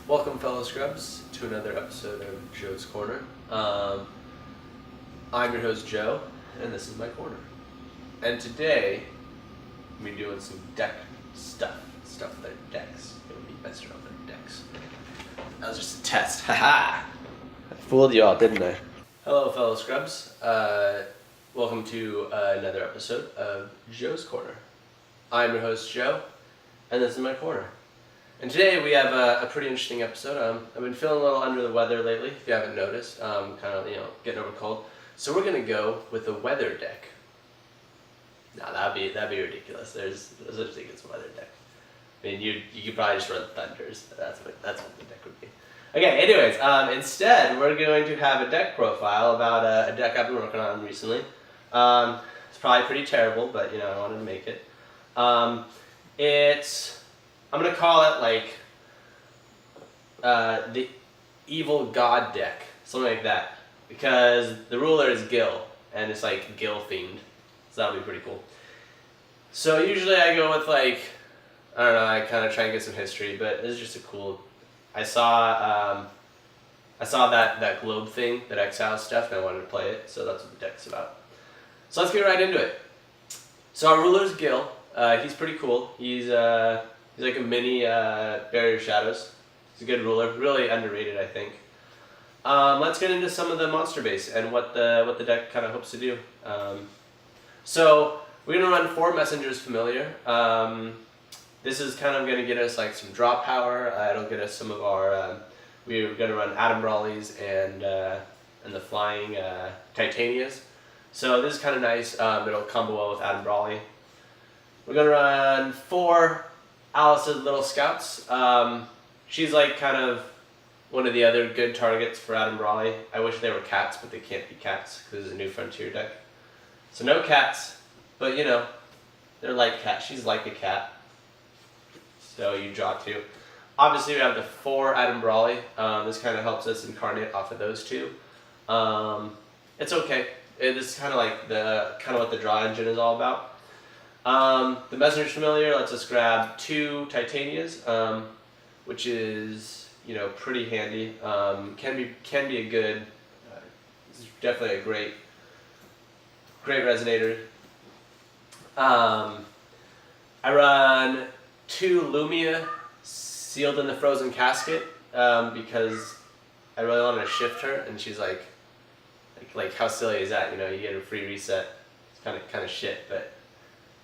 Welcome, fellow scrubs, to another episode of Joe's Corner. I'm your host, Joe, and this is my corner. And today, we're doing some deck stuff with our decks. We're going to be messing around with our decks. That was just a test. Haha! I fooled y'all, didn't I? Hello, fellow scrubs. Welcome to another episode of Joe's Corner. I'm your host, Joe, and this is my corner. And today we have a pretty interesting episode. I've been feeling a little under the weather lately, if you haven't noticed. Kind of, getting over cold. So we're gonna go with a weather deck. No, that'd be ridiculous. There's no such thing as a weather deck. I mean, you could probably just run Thunders. That's what the deck would be. Okay. Anyways, instead we're going to have a deck profile about a deck I've been working on recently. It's probably pretty terrible, but I wanted to make it. I'm going to call it like the evil god deck, something like that, because the ruler is Gill, and it's like Gill themed, so that'll be pretty cool. So usually I go with I kind of try and get some history, but this is just a cool, I saw that globe thing, that exile stuff, and I wanted to play it, so that's what the deck's about. So let's get right into it. So our ruler's Gill. He's pretty cool. He's like a mini Barrier Shadows. He's a good ruler, really underrated, I think. Let's get into some of the monster base and what the deck kind of hopes to do. So we're gonna run 4 Messengers Familiar. This is kind of gonna get us like some draw power. It'll get us some of our. We're gonna run Adam Brawleys and the flying Titanias. So this is kind of nice. It'll combo well with Adam Brawley. We're gonna run 4 Alice's Little Scouts. She's like kind of one of the other good targets for Adam Brawley. I wish they were cats, but they can't be cats because it's a new Frontier deck. So no cats, but they're like cats. She's like a cat. So you draw 2. Obviously we have the 4 Adam Brawley. This kind of helps us incarnate off of those 2. It's okay. This is kind of like what the draw engine is all about. The Messenger's Familiar lets us grab 2 Titanias, which is pretty handy. Can be a good. It's definitely a great resonator. I run 2 Lumia sealed in the frozen casket because I really want to shift her, and she's like how silly is that? You get a free reset. It's kind of shit, but.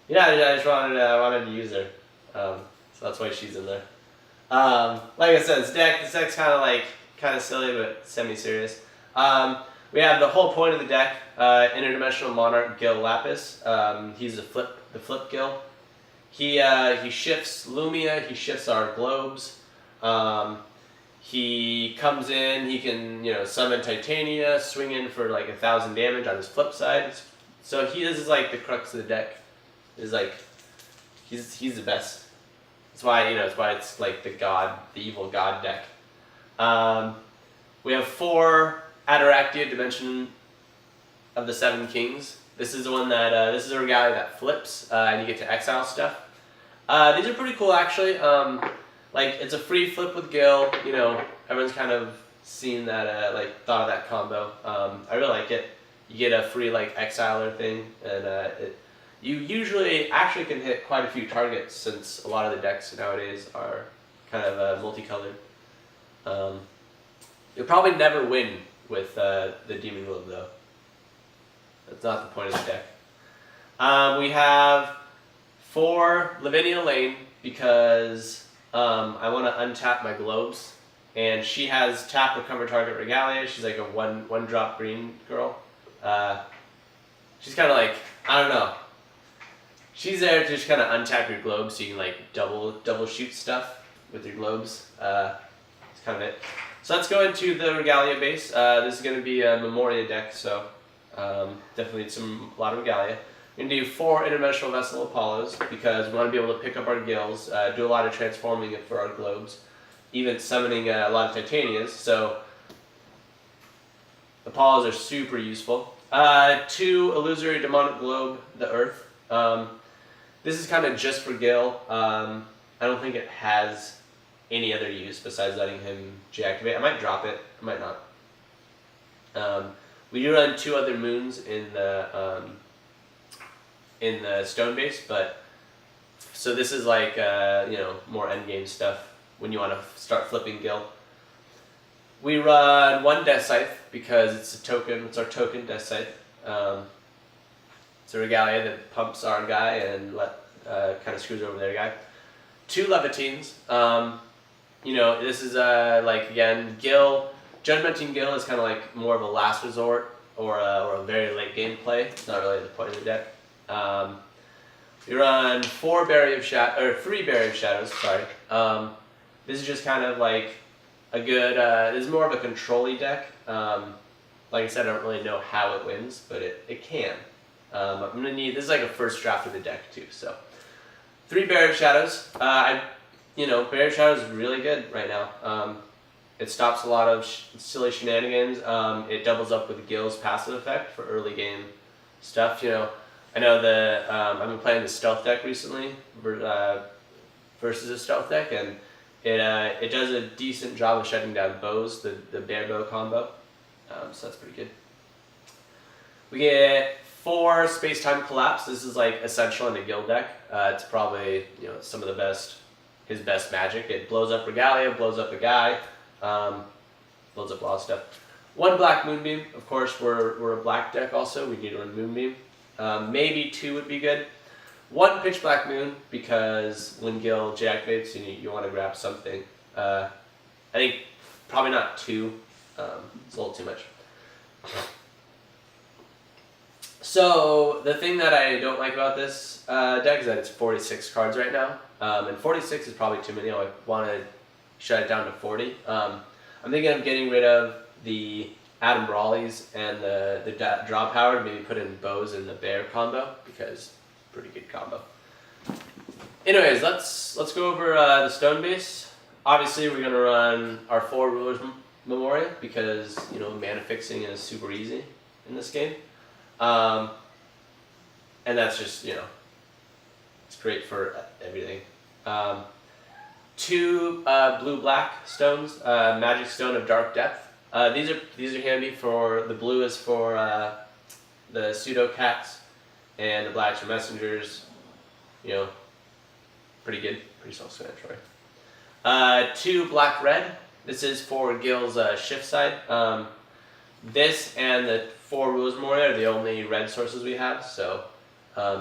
Yeah, I just wanted to use her, so that's why she's in there. Like I said, this deck's kind of silly but semi-serious. We have the whole point of the deck, interdimensional monarch Gill Lapis. He's the flip Gill. He shifts Lumia. He shifts our globes. He comes in. He can summon Titania, swing in for like 1,000 damage on his flip side. So this is like the crux of the deck. Is like he's the best. That's why it's like the evil god deck. We have 4 Ataraxia, Dimension of the 7 Kings. This is the one that this is a regalia that flips and you get to exile stuff. These are pretty cool actually. It's a free flip with Gill. Everyone's kind of seen that thought of that combo. I really like it. You get a free exiler thing, and you usually actually can hit quite a few targets since a lot of the decks nowadays are kind of multicolored. You'll probably never win with the Demon Globe though. That's not the point of the deck. We have 4 Lavinia Lane because I want to untap my globes, and she has tap recover target regalia. She's like a one drop green girl. She's kind of like, I don't know. She's there to just kind of untap your globes so you can double shoot stuff with your globes. That's kind of it. So let's go into the regalia base. This is going to be a Memoria deck, so definitely a lot of regalia. We're going to do 4 Interdimensional Vessel Apollos because we want to be able to pick up our Gills, do a lot of transforming for our globes, even summoning a lot of Titanias. So Apollos are super useful. 2 Illusory Demonic Globe, the Earth. This is kind of just for Gill. I don't think it has any other use besides letting him deactivate. I might drop it, I might not. We do run 2 other moons in the stone base, but so this is like more endgame stuff when you want to start flipping Gill. We run 1 Death Scythe because it's a token. It's our token Death Scythe. It's a Regalia that pumps our guy and kind of screws over their guy. 2 Levitines. This is again, Gill. Judgmenting Gill is kind of like more of a last resort or a very late game play. It's not really the point of the deck. We run 3 Barrier of Shadows. Sorry. This is just kind of like a good. This is more of a control-y deck. Like I said, I don't really know how it wins, but it can. I'm gonna need. This is like a first draft of the deck too. So 3 Barrier of Shadows. Barrier of Shadows is really good right now. It stops a lot of silly shenanigans. It doubles up with Gill's passive effect for early game stuff. I know I've been playing the stealth deck recently versus a stealth deck, and it does a decent job of shutting down bows, the bear bow combo. So that's pretty good. We get 4 Space-Time Collapse. This is like essential in a Gill deck. It's probably some of his best magic. It blows up Regalia, blows up a guy, blows up a lot of stuff. 1 Black Moonbeam. Of course, we're a black deck also. We need to run Moonbeam. Maybe 2 would be good. 1 Pitch Black Moon because when Gill deactivates, you want to grab something. I think probably not 2. It's a little too much. So the thing that I don't like about this deck is that it's 46 cards right now, and 46 is probably too many. I want to shut it down to 40. I'm thinking of getting rid of the Adam Brawleys and the draw power, maybe put in bows in the bear combo because pretty good combo. Anyways, let's go over the stone base. Obviously, we're gonna run our 4 Rulers Memoria because mana fixing is super easy in this game, and that's just it's great for everything. 2 blue-black stones, Magic Stone of Dark Depth. These are handy for the blue is for the pseudo cats, and the blacks are messengers. Pretty good, pretty self-explanatory. 2 black-red. This is for Gill's shift side. This and the 4 Rulers Memoria are the only red sources we have, so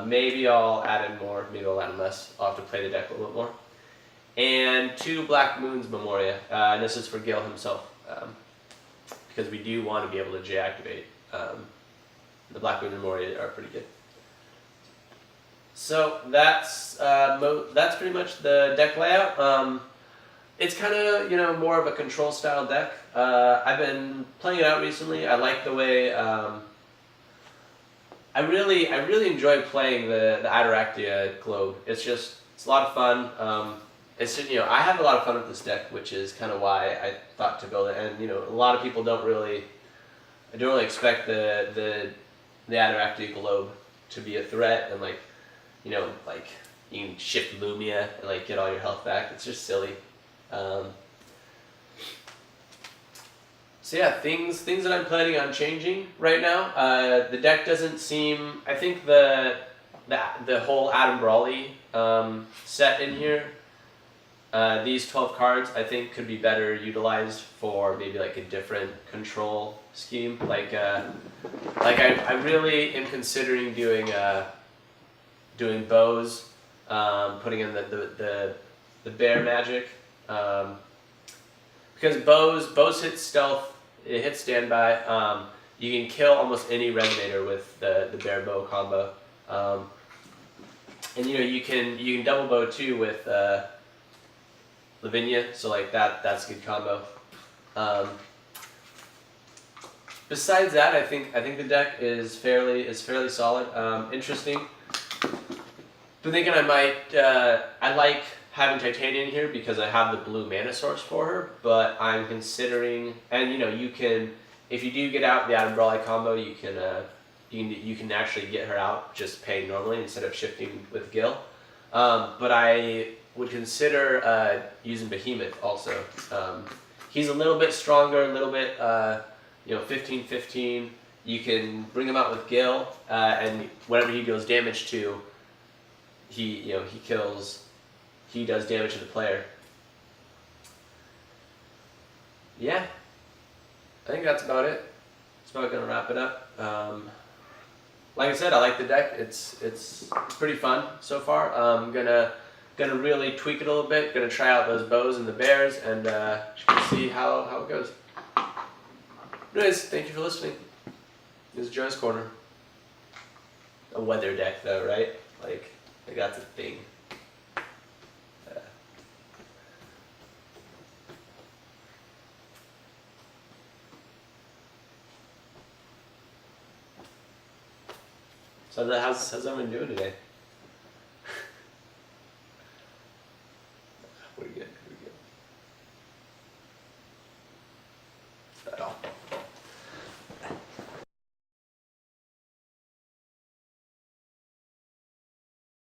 maybe I'll add in more, maybe I'll add in less. I'll have to play the deck a little bit more. And 2 Black Moons Memoria, and this is for Gill himself, because we do want to be able to deactivate. The Black Moon Memoria are pretty good. So that's pretty much the deck layout. It's kind of more of a control style deck. I've been playing it out recently. I like the way I really enjoy playing the Ataraxia Globe. It's a lot of fun. I have a lot of fun with this deck, which is kind of why I thought to build it. And a lot of people don't really expect the Ataraxia Globe to be a threat, and you can shift Lumia and get all your health back. It's just silly. So yeah, things that I'm planning on changing right now. The deck doesn't seem. I think the whole Adam Brawley set in here. These 12 cards I think could be better utilized for maybe a different control scheme. I really am considering doing bows, putting in the bear magic, because bows hit stealth, it hits standby. You can kill almost any resonator with the bear bow combo, and you can double bow too with Lavinia, so that's a good combo. Besides that, I think the deck is fairly solid. Interesting. Been thinking I might. I like having Titania in here because I have the blue mana source for her, but I'm considering, and you can, if you do get out the Adam Brawley combo, you can actually get her out just paying normally instead of shifting with Gill. But I would consider using Behemoth also. He's a little bit stronger, a little bit 15-15. You can bring him out with Gill, and whatever he deals damage to, he does damage to the player. Yeah, I think that's about it. That's about gonna wrap it up. Like I said, I like the deck. It's pretty fun so far. I'm gonna really tweak it a little bit. Gonna try out those bows and the bears, and see how it goes. Anyways, thank you for listening. This is Joe's Corner. A weather deck though, right? Like that's a thing. So how's everyone doing today?